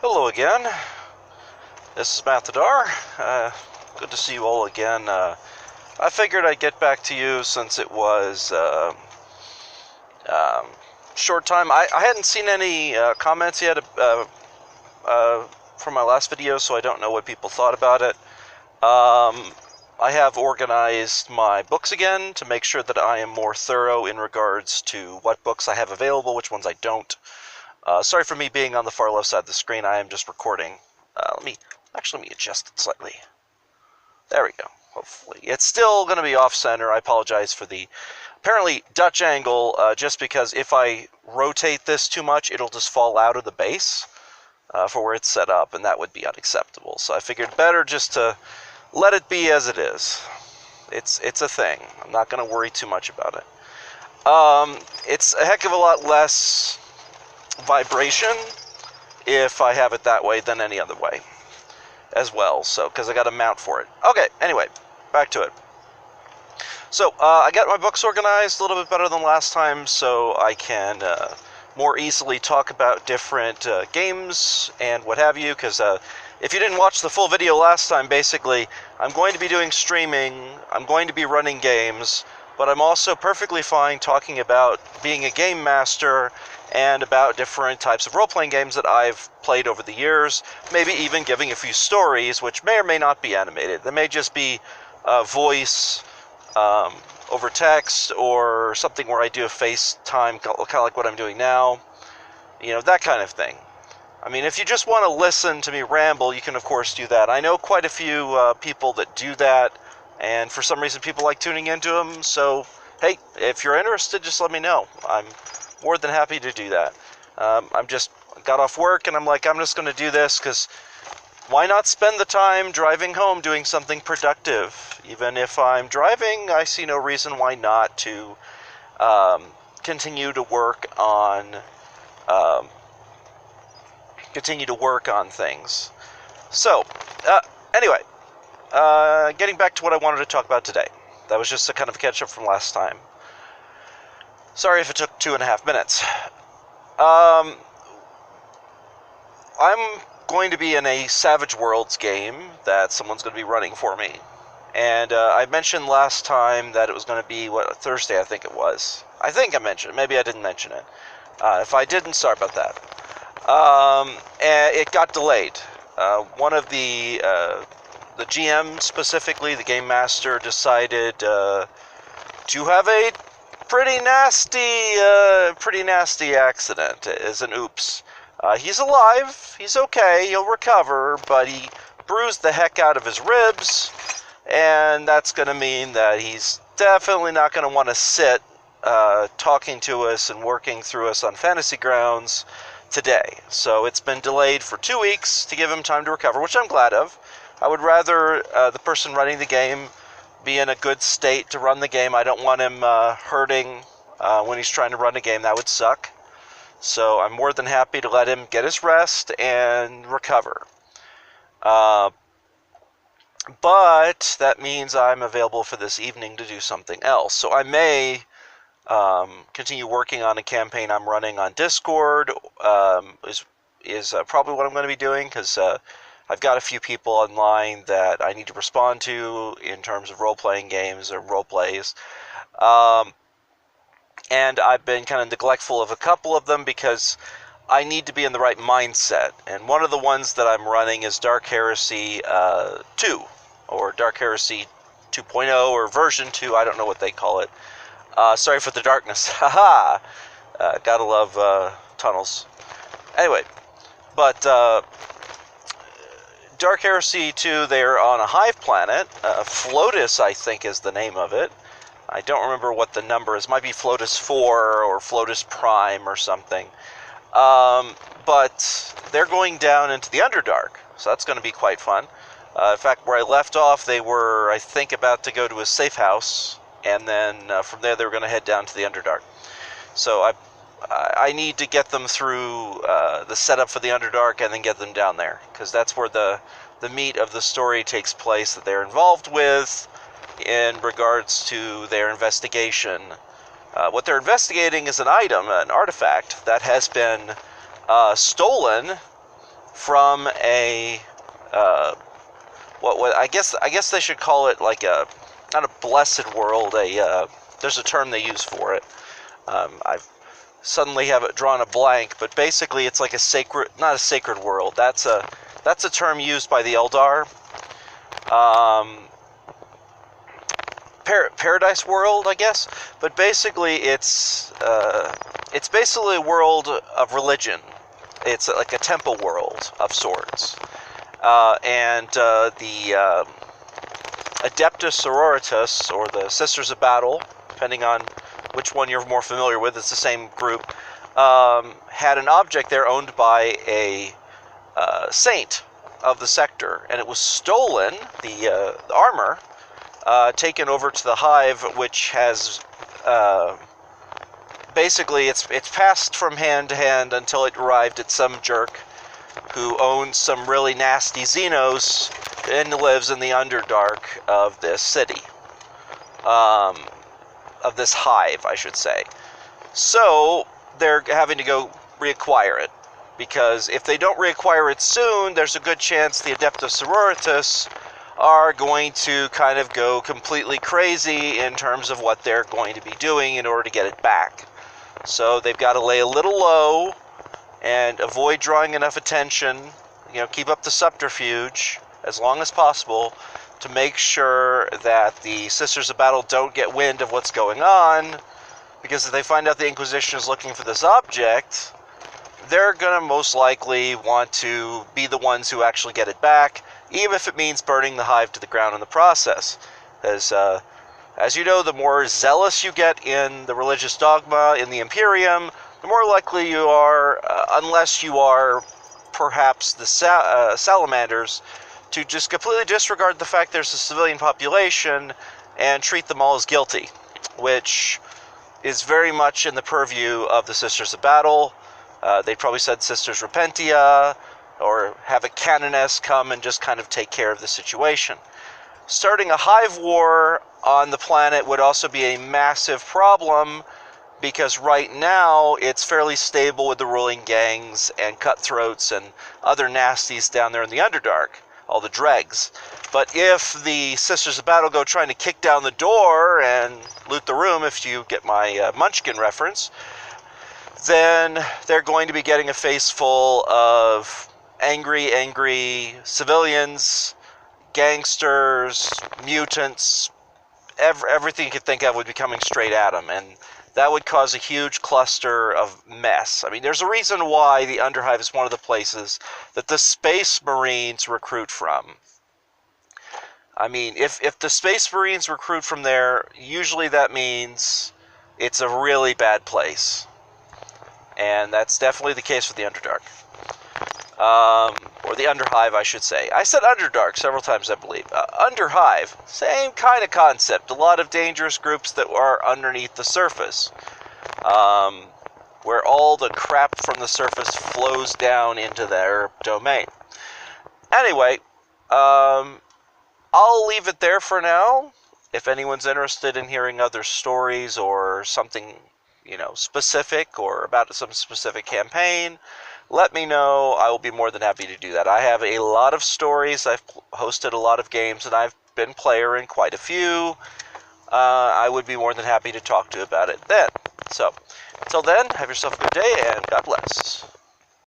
Hello again. This is Mathadar. Good to see you all again. I figured I'd get back to you since it was short time. I hadn't seen any comments yet from my last video, so I don't know what people thought about it. I have organized my books again to make sure that I am more thorough in regards to what books I have available, which ones I don't. Sorry for me being on the far left side of the screen. I am just recording. Let me adjust it slightly. There we go. Hopefully. It's still going to be off-center. I apologize for the apparently Dutch angle, just because if I rotate this too much, it'll just fall out of the base for where it's set up, and that would be unacceptable. So I figured better just to let it be as it is. It's a thing. I'm not going to worry too much about it. It's a heck of a lot less vibration if I have it that way than any other way as well, so because I got a mount for it. Okay, anyway, back to it. So I got my books organized a little bit better than last time, so I can more easily talk about different games and what have you, because if you didn't watch the full video last time, basically I'm going to be doing streaming, I'm going to be running games, but I'm also perfectly fine talking about being a game master and about different types of role-playing games that I've played over the years, maybe even giving a few stories, which may or may not be animated. They may just be voice over text, or something where I do a FaceTime, kind of like what I'm doing now, you know, that kind of thing. I mean, if you just want to listen to me ramble, you can of course do that. I know quite a few people that do that, and for some reason people like tuning into them, so hey, if you're interested, just let me know. I'm more than happy to do that. I'm just got off work and I'm like, I'm just going to do this because why not spend the time driving home doing something productive? Even if I'm driving, I see no reason why not to continue to work on things. So anyway, getting back to what I wanted to talk about today. That was just a kind of catch up from last time. Sorry if it took 2.5 minutes. I'm going to be in a Savage Worlds game that someone's going to be running for me. And I mentioned last time that it was going to be, Thursday I think it was. I think I mentioned it. Maybe I didn't mention it. If I didn't, sorry about that. And it got delayed. One of the GM specifically, the Game Master, decided to have a pretty nasty accident as an oops. He's alive, he's okay, he'll recover, but he bruised the heck out of his ribs, and that's going to mean that he's definitely not going to want to sit talking to us and working through us on Fantasy Grounds today. So it's been delayed for 2 weeks to give him time to recover, which I'm glad of. I would rather the person running the game be in a good state to run the game. I don't want him hurting when he's trying to run a game. That would suck. So I'm more than happy to let him get his rest and recover. But that means I'm available for this evening to do something else. So I may continue working on a campaign I'm running on Discord. Is probably what I'm going to be doing, because I've got a few people online that I need to respond to in terms of role-playing games or role-plays. And I've been kind of neglectful of a couple of them because I need to be in the right mindset. And one of the ones that I'm running is Dark Heresy 2, or Dark Heresy 2.0, or version 2, I don't know what they call it. Sorry for the darkness. Haha! Gotta love tunnels. Anyway, but Dark Heresy 2, they're on a hive planet. Flotus, I think, is the name of it. I don't remember what the number is. It might be Flotus 4 or Flotus Prime or something. But they're going down into the Underdark, so that's going to be quite fun. In fact, where I left off, they were, I think, about to go to a safe house, and then from there they were going to head down to the Underdark. So I need to get them through the setup for the Underdark and then get them down there, because that's where the meat of the story takes place that they're involved with in regards to their investigation. What they're investigating is an item, an artifact, that has been stolen from a what I guess they should call it like a, not a blessed world, there's a term they use for it. I've suddenly have it drawn a blank, but basically it's like a sacred, not a sacred world. That's a term used by the Eldar. Paradise world, I guess, but basically it's basically a world of religion. It's like a temple world of sorts, and the Adeptus Sororitas, or the Sisters of Battle, depending on which one you're more familiar with, it's the same group, had an object there owned by a saint of the sector, and it was stolen, the armor, taken over to the Hive, which has basically it's passed from hand to hand until it arrived at some jerk who owns some really nasty Xenos and lives in the Underdark of this city, of this Hive, I should say. So they're having to go reacquire it, because if they don't reacquire it soon, there's a good chance the Adeptus Sororitas are going to kind of go completely crazy in terms of what they're going to be doing in order to get it back. So they've got to lay a little low and avoid drawing enough attention, keep up the subterfuge as long as possible to make sure that the Sisters of Battle don't get wind of what's going on, because if they find out the Inquisition is looking for this object, they're going to most likely want to be the ones who actually get it back, even if it means burning the Hive to the ground in the process. As you know, the more zealous you get in the religious dogma in the Imperium, the more likely you are, unless you are perhaps the Salamanders, to just completely disregard the fact there's a civilian population and treat them all as guilty, which is very much in the purview of the Sisters of Battle. They probably said Sisters Repentia, or have a canoness come and just kind of take care of the situation. Starting a Hive war on the planet would also be a massive problem, because right now it's fairly stable with the ruling gangs and cutthroats and other nasties down there in the Underdark, all the dregs. But if the Sisters of Battle go trying to kick down the door and loot the room, if you get my Munchkin reference, then they're going to be getting a face full of angry civilians, gangsters, mutants, everything you could think of would be coming straight at them, and that would cause a huge cluster of mess. I mean, there's a reason why the Underhive is one of the places that the Space Marines recruit from. I mean, if the Space Marines recruit from there, usually that means it's a really bad place. And that's definitely the case with the Underdark. Or the Underhive, I should say. I said Underdark several times, I believe. Underhive, same kind of concept. A lot of dangerous groups that are underneath the surface, where all the crap from the surface flows down into their domain. Anyway, I'll leave it there for now. If anyone's interested in hearing other stories or something, specific, or about some specific campaign, let me know. I will be more than happy to do that. I have a lot of stories. I've hosted a lot of games, and I've been player in quite a few. I would be more than happy to talk to you about it then. So, until then, have yourself a good day, and God bless.